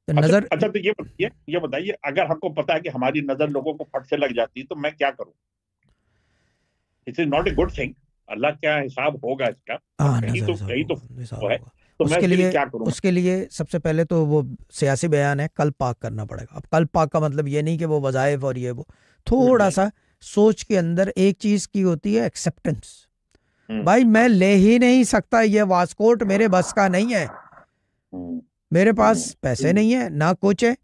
तो अच्छा नजर। अच्छा, तो ये बताइए, अगर हमको पता है कि हमारी नजर लोगों को फट से लग जाती है, तो मैं क्या करूं? It is not a good thing. Allah क्या हिसाब होगा इसका? अब हाँ, कहीं नजर तो हिसाब कहीं तो होगा, हिसाब वो है। होगा। तो मैं उसके उसके लिए लिए क्या करूं मैं? उसके लिए सबसे पहले तो वो सियासी बयान है, कल पाक करना पड़ेगा। अब कल पाक का मतलब ये नहीं कि वो वज़ाइफ और ये वो, थोड़ा नहीं। सा सोच के अंदर एक चीज की होती है एक्सेप्टेंस। हम्म। भाई मैं ले ही नहीं सकता, ये वास्कोट मेरे बस का नहीं है, हम्म। मेरे पास पैसे हम्म। नहीं है ना कुछ है,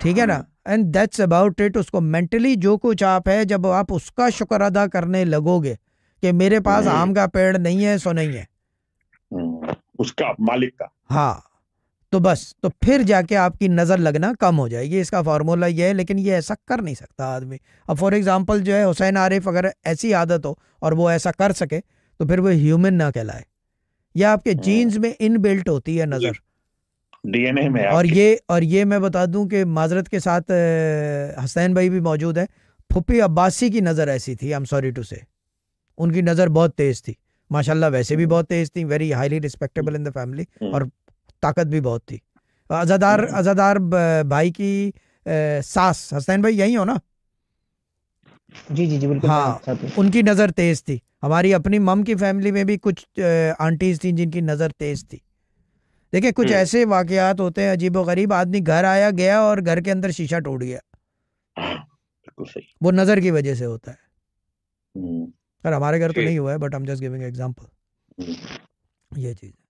ठीक है ना। हम्म। And that's about it. उसको मेंटली जो कुछ आप है, जब आप उसका शुक्र अदा करने लगोगे कि मेरे पास हम्म। आम का पेड़ नहीं है सो नहीं है, उसका मालिक का। हाँ, तो बस तो फिर जाके आपकी नजर लगना कम हो जाएगी। इसका फार्मूला ये है, लेकिन ये ऐसा कर नहीं सकता आदमी। अब फॉर एग्जांपल जो है हुसैन आरिफ, अगर ऐसी आदत हो और वो ऐसा कर सके, तो फिर वो ह्यूमन ना कहलाए। यह आपके जीन्स में इनबिल्ट होती है नजर। डीएनए में है और आपके। ये मैं बता दूं कि माजरत के साथ हसनैन भाई भी मौजूद है। फुप्पी अब्बासी की नज़र ऐसी थी, आई एम सॉरी टू से। उनकी नज़र बहुत तेज थी, माशाल्लाह वैसे भी हम्म। बहुत तेज थी, very highly respectable in the family. हम्म। और ताकत भी बहुत थी। अजादार हम्म। अजादार भाई की सास, हसनैन भाई यही हो ना? जी जी जी, बिल्कुल मैं हाँ, साथ हूँ। उनकी नज़र तेज थी। हमारी अपनी मम की फैमिली में भी कुछ आंटीज थी जिनकी नज़र तेज थी। देखिए, कुछ हम्म। ऐसे वाकयात होते हैं अजीबो गरीब, आदमी घर आया गया और घर के अंदर शीशा टूट गया, हाँ, बिल्कुल सही। वो नज़र की वजह से होता है। हम्म। पर हमारे घर तो फिर नहीं हुआ है, but I am just giving example. हम्म। ये चीज़ है।